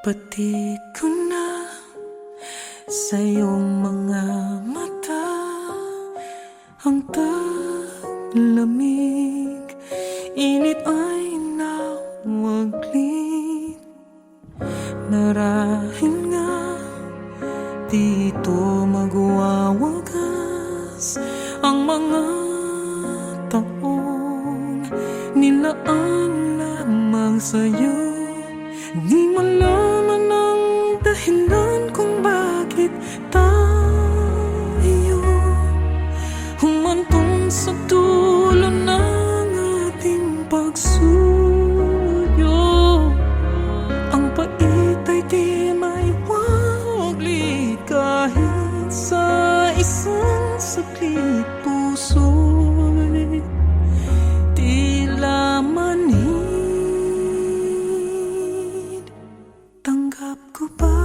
Pati ko na sa iyong mga mata ang taglamig, init ay nawaglit. Marahil nga dito magwawagas ang mga taong nilaan lamang sa'yo. Di malaman ang dahilan kung bakit tayo humantong sa dulo ng ating pagsuyo. Ang pait ay di may waglit kahit sa isang saglit. Puso'y tila manhid. Tanggap ko ba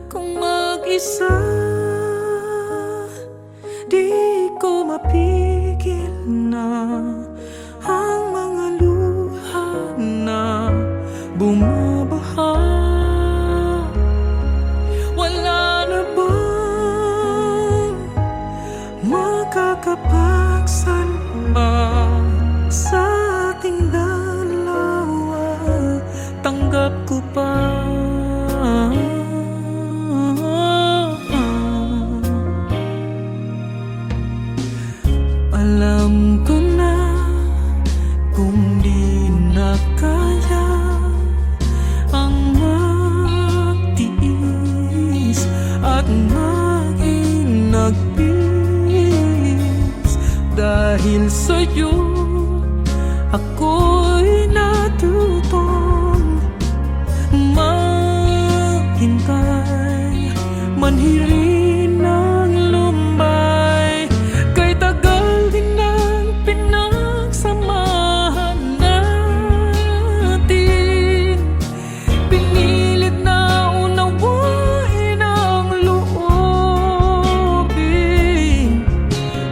kung mag-isa di ko mapigil na ang mga luha na bumabaha? Wala na bang makakapagsalba sa ating dalawa? Tanggap ko pa alam ko na kung di na kaya ang magtiis at maging nagpis. Dahil sa'yo ako'y natutong maghintay, manhirin ng lumbay. Kay tagal din ang pinagsamahan natin, pinilit na unawain ang loobin.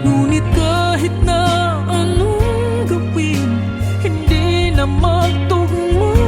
Ngunit kahit na anong gawin, hindi na magtugma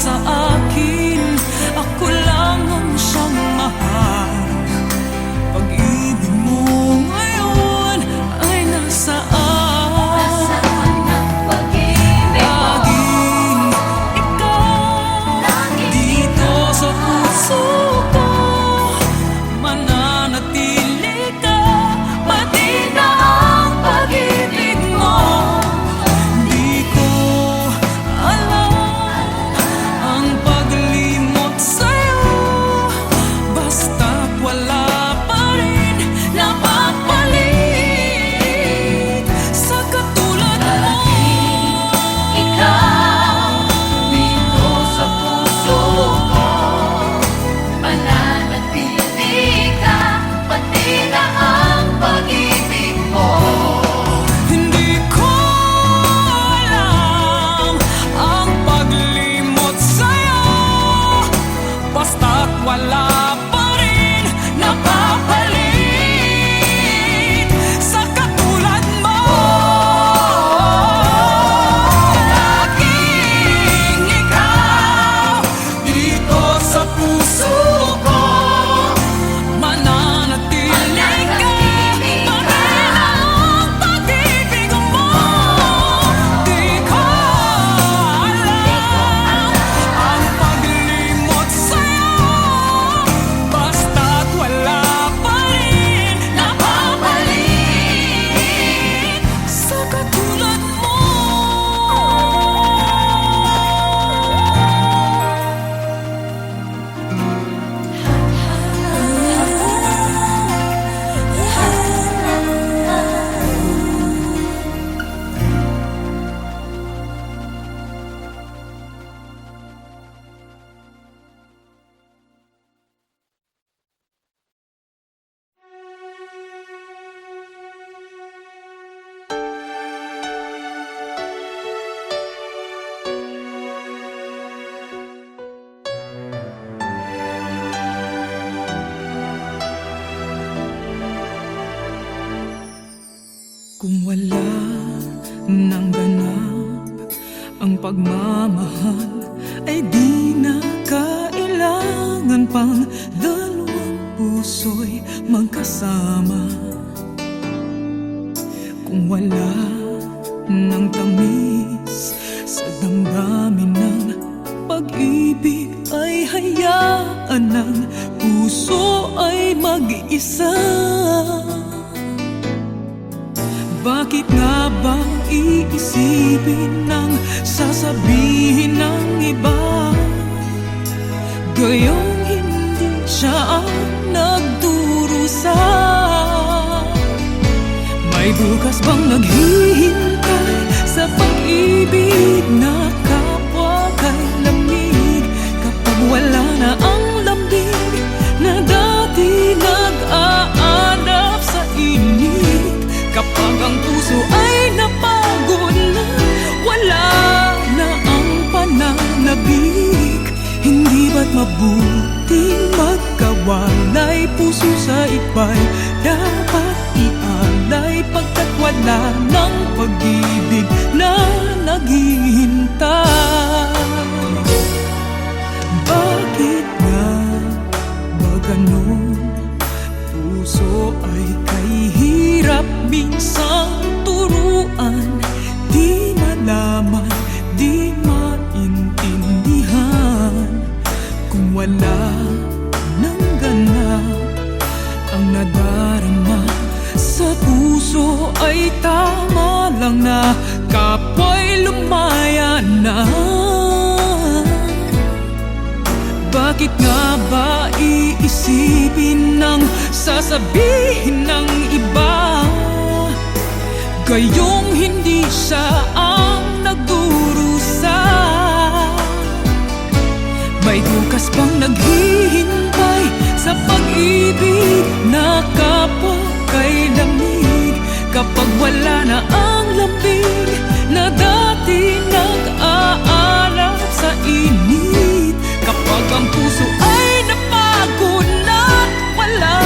sa akin, ako lang ang siyang mahal. Pag-ibig mo ngayon ay nasaan? Nasaan ang pag-ibig mo? Laging ikaw dito sa puso ko, mananatili ka, pati na ang pag-ibig mo. Di ko alam ang paglimot sa'yo, basta't wala pa rin napapalit sa katulad mo. Ikaw dito sa puso ko, mananatili ka, pati na ang pag-ibig mo. Hindi ko alam ang paglimot sa'yo, basta't wala pa rin napapalit sa katulad mo. Laging ikaw dito sa puso ko, mananatili ka, pati na ang pag-ibig mo. Di ko alam ang paglimot sa'yo, basta't wala pa rin napapalit sa katulad mo. Kung wala nang ganap ang pagmamahal, ay di na kailangan pang dalawang puso'y magkasama. Kung wala nang tamis sa damdamin ng pag-ibig, ay hayaan ng puso ay mag-isa. Bakit nga ba iisipin ng sasabihin ng iba, gayong hindi siya ang nagdurusa? May bukas bang naghihintay sa pag-ibig na kapwa kay lamig, kapag wala na ang lambing na dati nag-aanap sa init? Kapag ang puso ay napagod na, wala na ang pananabik, hindi ba't mabuting magkawalay? Puso sa iba'y dapat ialay, pagkat wala ng pag-ibig na naghihintay. Bakit nga ba ganon? Puso ay kay hirap minsang turuan, di malaman, di maintindihan. Kung wala nang ganap ang nadarama sa puso, ay tama lang na kapwa'y lumaya na. Bakit nga ba iisipin ng sasabihin ng iba, gayong hindi siya ang nagdurusa? May bukas bang naghihintay sa pag-ibig na kapwa kay lamig, kapag wala na ang lambing na dati nag-aalap sa init? Kapag ang puso ay napagod na, wala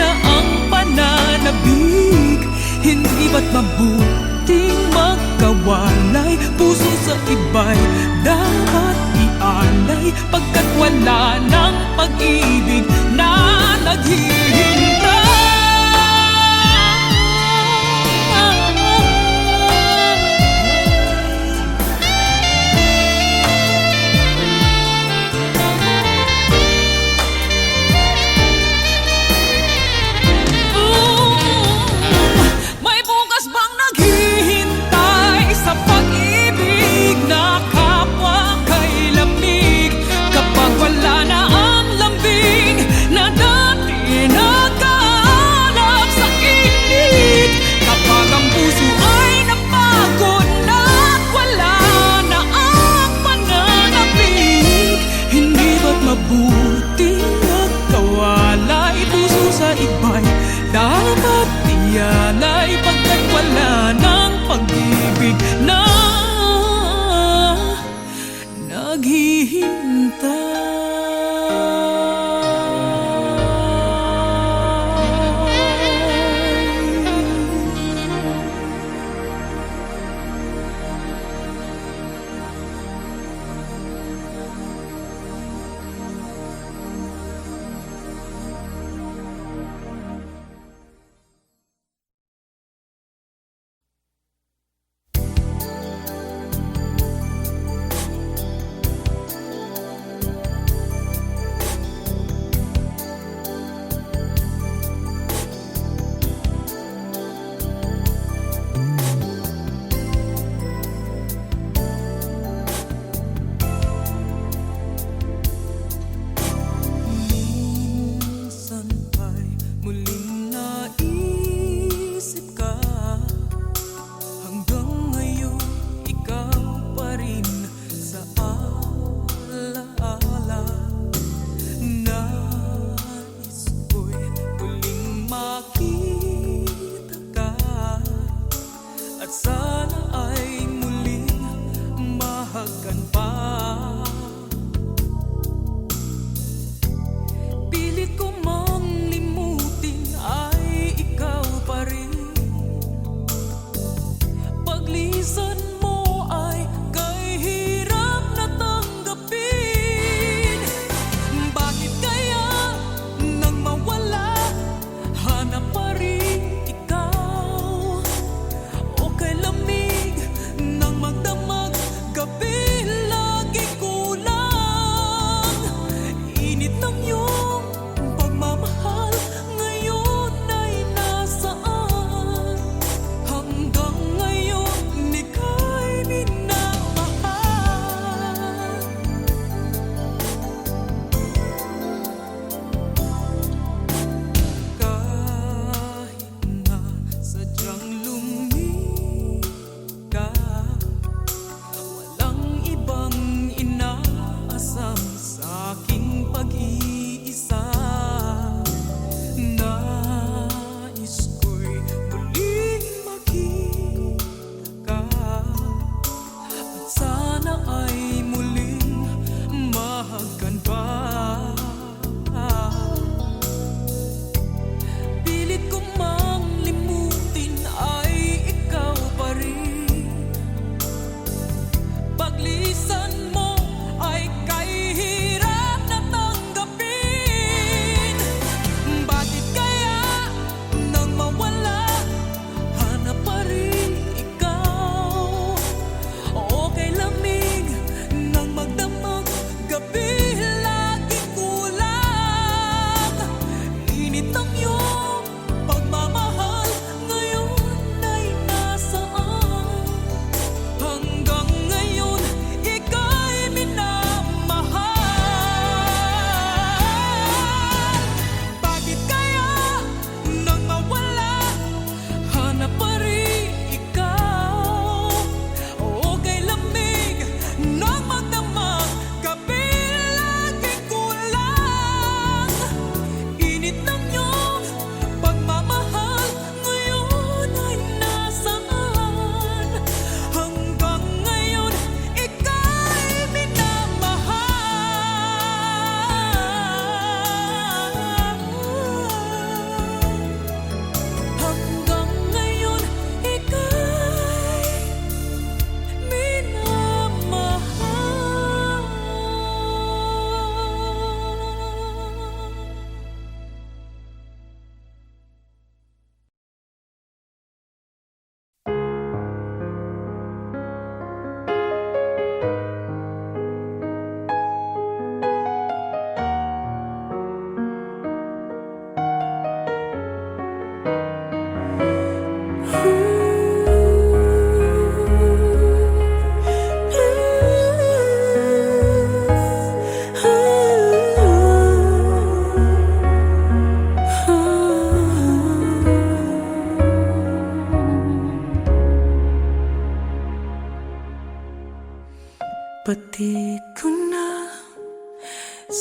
na ang pananabik, hindi ba't mabuting magkawalay? Puso sa iba'y dapat ialay, pag-ibig na May bukas bang naghihintay sa pag-ibig na kapwa kay lamig? Kapag wala na ang lambing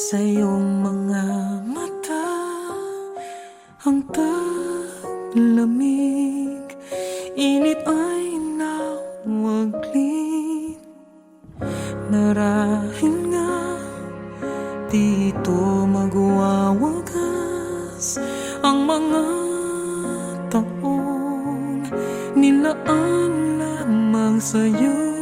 sa iyong mga mata, ang taglamig, init ay nawaglit. Marahil nga dito magwawagas ang mga taong nilaan lamang sa'yo.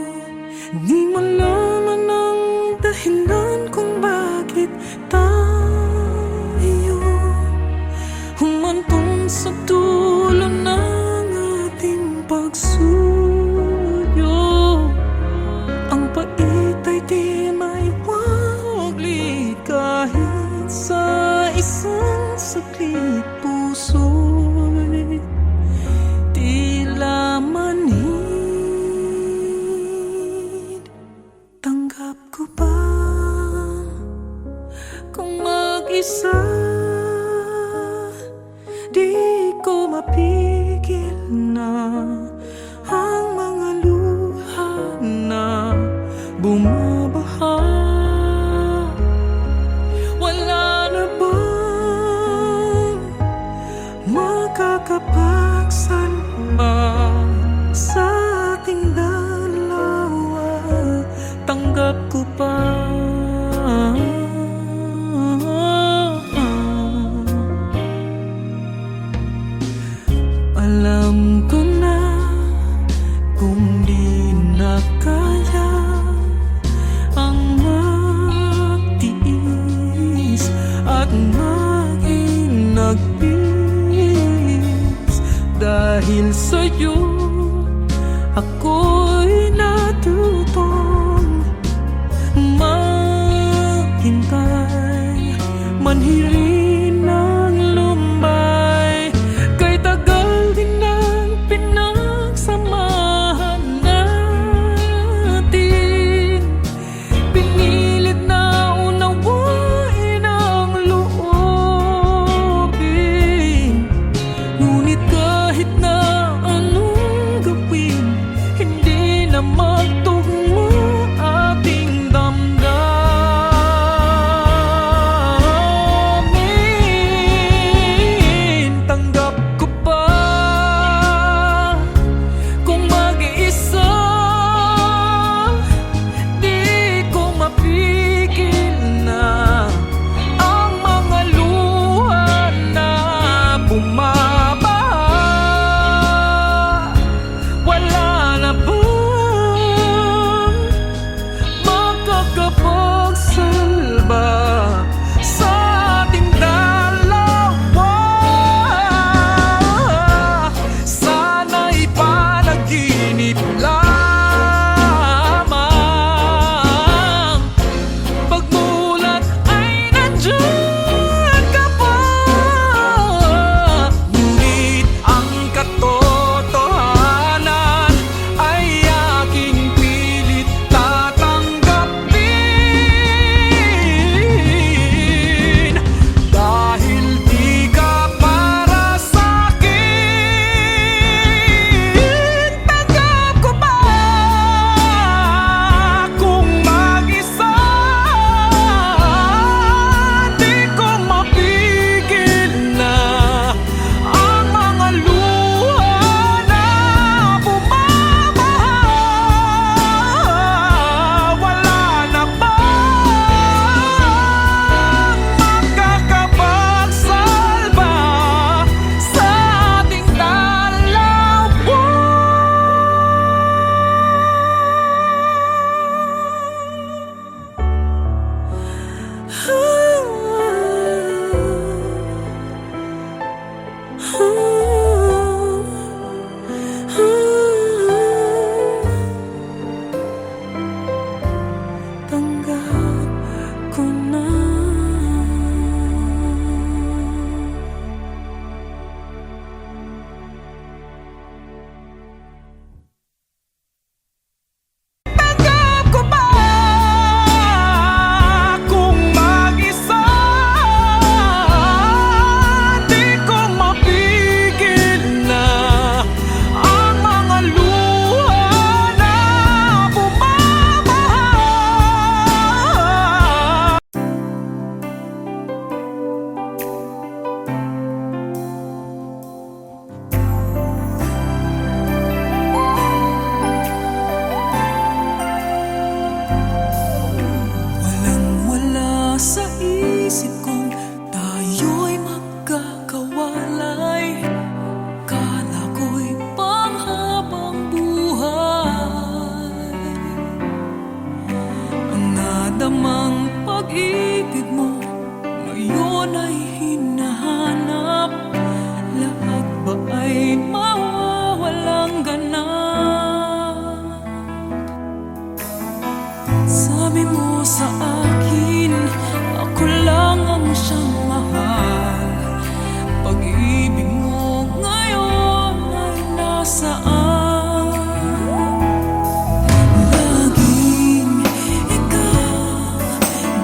Di malaman ang dahilan kung bakit tayo humantong sa dulo ng ating pagsuyo. Ang pait ay di maiwaglit kahit sa isang saglit. Puso'y tila manhid. Tanggap ko ba kung mag-isa di ko mapigil na ang mga luha na bumabaha? Wala na bang makakapagsalba sa ating dalawa? Tanggap ko pa alam ko na kung di na kaya ang magtiis at maginagpis. Dahil sa'yo ako'y natutong maghintay, manhirin ng lumbay. Kay tagal din ang pinagsamahan natin, pinilit na unawain ang loobin. Ngunit kahit na anong gawin, hindi na magtugma ating damdamin.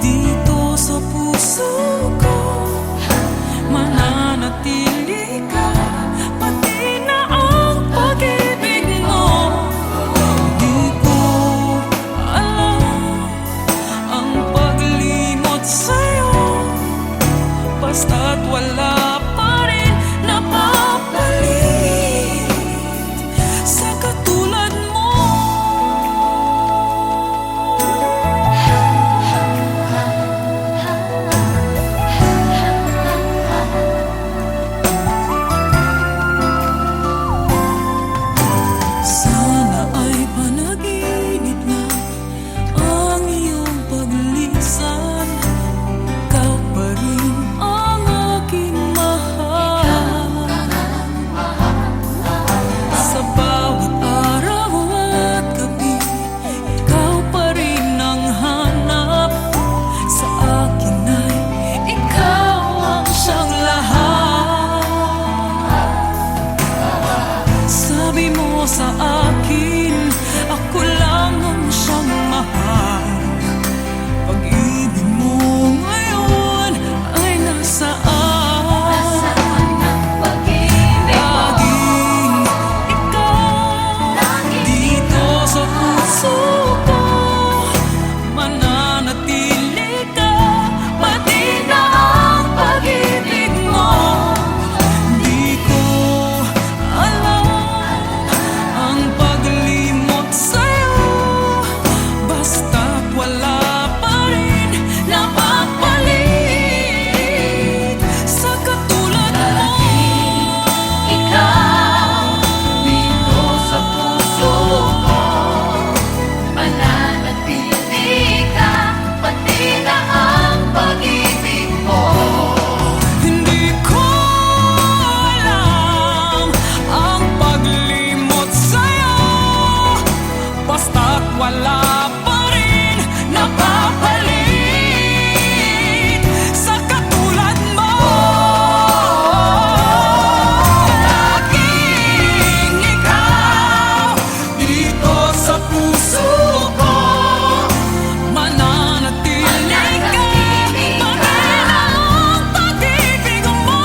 dito sa puso ko. Mananatili ka, pati na ang pag-ibig mo. Di ko alam ang paglimot sa'yo, basta't wala pa rin napapalit sa katulad mo. Sana ay panaginip na ang iyong paglisan. Ikaw pa rin ang aking mahal. Sa bawat araw at gabi, ikaw pa rin ang hanap. Sa akin ay ikaw ang siyang lahat. Sabi mo sa akin, ako lang ang siyang mahal. Pag-ibig mo ngayon ay nasaan? Nasaan ang pag-ibig mo? Laging ikaw dito sa puso ko. Mananatili ka, pati na ang pag-ibig mo. Di ko alam ang paglimot sa'yo, basta't wala pa rin napapalit sa katulad mo. Ikaw dito sa puso ko. Mananatili ka, pati na ang pag-ibig mo. Hindi ko alam ang paglimot sa'yo, basta't wala pa rin napapalit sa katulad mo. Laging ikaw dito sa puso ko. Mananatili ka, Panginoon, pag-ibig mo.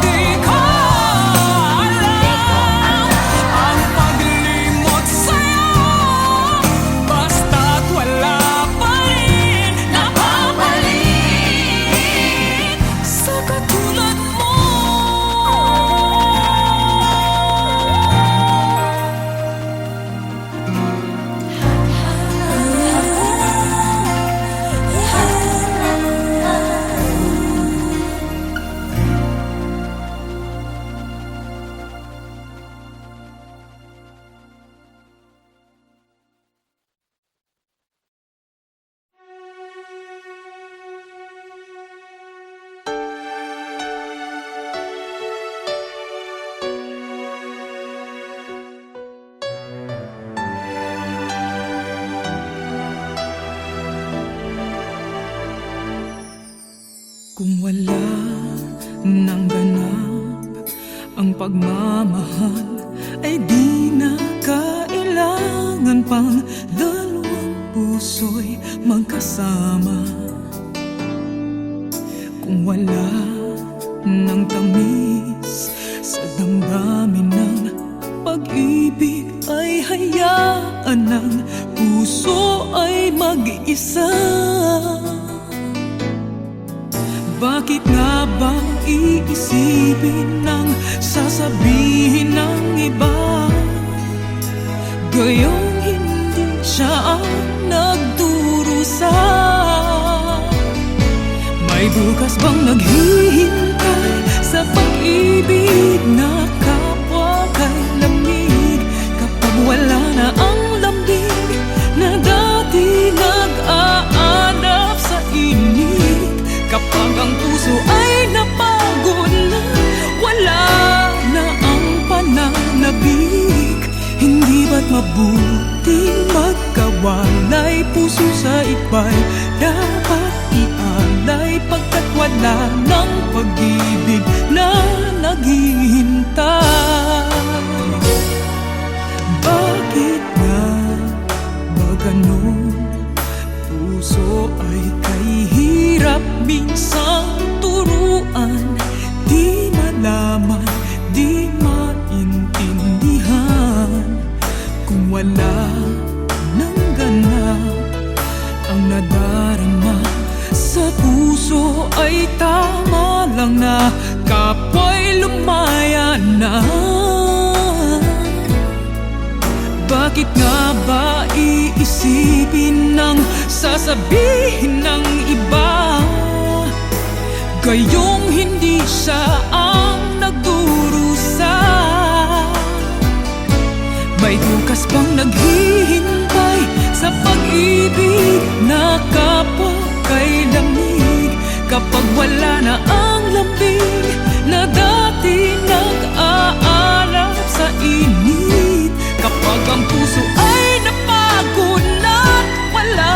Di ko alam ang paglimot sa'yo, basta't wala pa rin napapalit sa katulad mo. Kung wala nang ganap ang pagmamahal, ay di na kailangan pang dalawang puso'y magkasama. Kung wala nang tamis sa damdamin ng pag-ibig, ay hayaan ng puso ay mag-isa. Bakit nga bang iisipin ng sasabihin ng iba, gayong hindi siya ang nagdurusa? May bukas bang naghihintay sa pag-ibig na kapwa kay lamig? Kapag wala na ang lambing na dati nag-aanap sa init, kapag ang puso ay napagod na, wala na ang pananabik, hindi ba't mabuting magkawalay? Puso sa iba'y dapat ialay, pagkat wala ng pag-ibig na naghihintay. Bakit nga ba ganun? Puso ay hirap minsang turuan, di malaman, di maintindihan. Kung wala ng ganap, ang nadarama sa puso ay tama lang na kapwa'y lumaya na. Bakit nga ba iisipin ng sasabihin ng iba, gayong hindi siya ang nagdurusa? May bukas bang naghihintay sa pag-ibig na kapwa kay lamig? Kapag wala na ang lambing na dati nag-aalab sa init, kapag ang puso ay napagod na't wala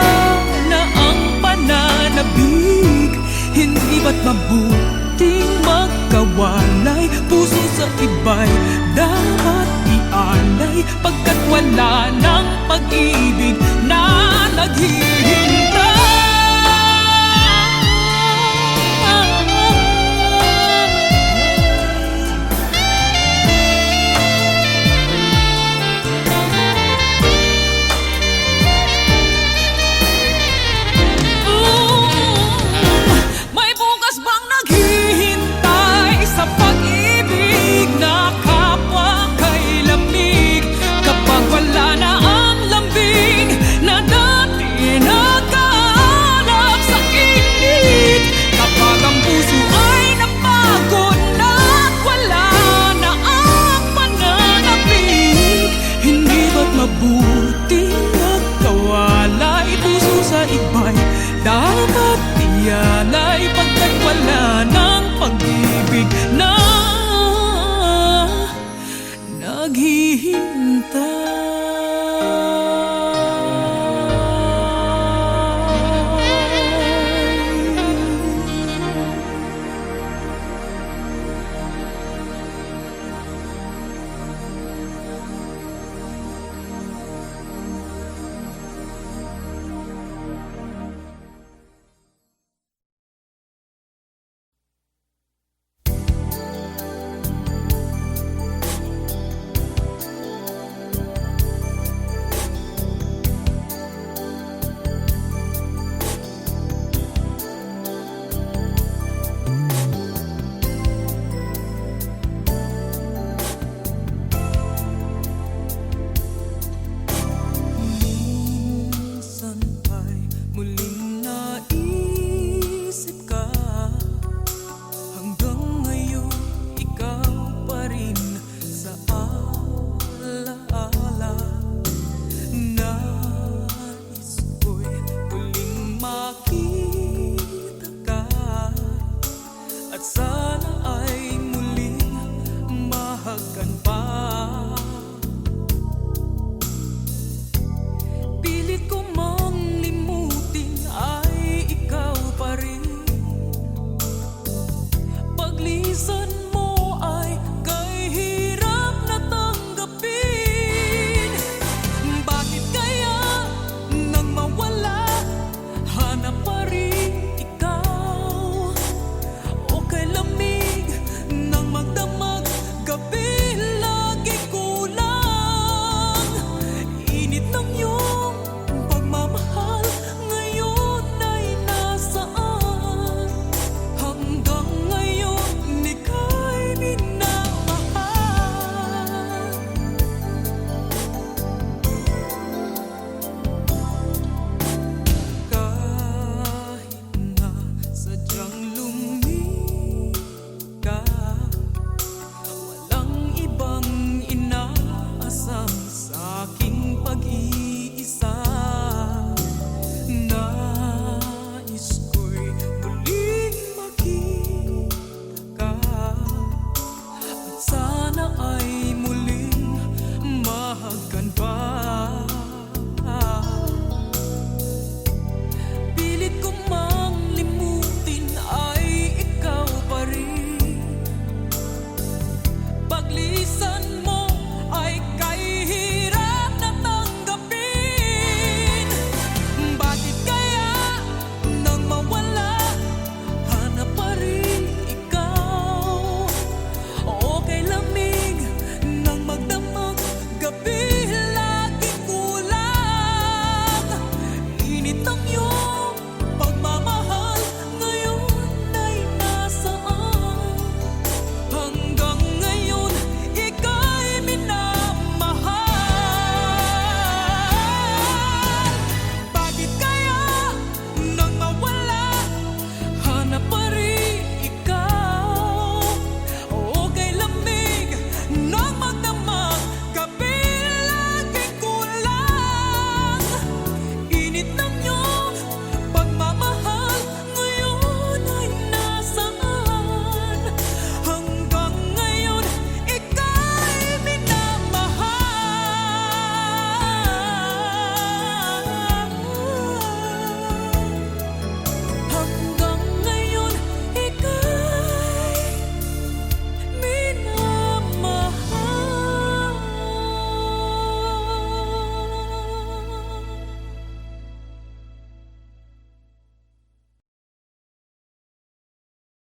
na ang pananabik, hindi ba't mabuting magkawalay? Puso sa iba'y dapat ialay, pagkat wala ng pag-ibig na naghihintay. May bukas bang naghihintay sa pag-ibig na kapwa kay lamig? Kapag wala na ang lambing na dati nag-aalab sa init, kapag ang puso ay napagod na't wala na ang pananabik, hindi ba't mabuting magkawalay? Puso sa iba'y dapat ialay, pagkat wala ng pag-ibig na naghihintay. Minsan ay muling naisip ka, hanggang ngayon ikaw pa rin sa alaala. Nais ko'y muling makita ka, at sa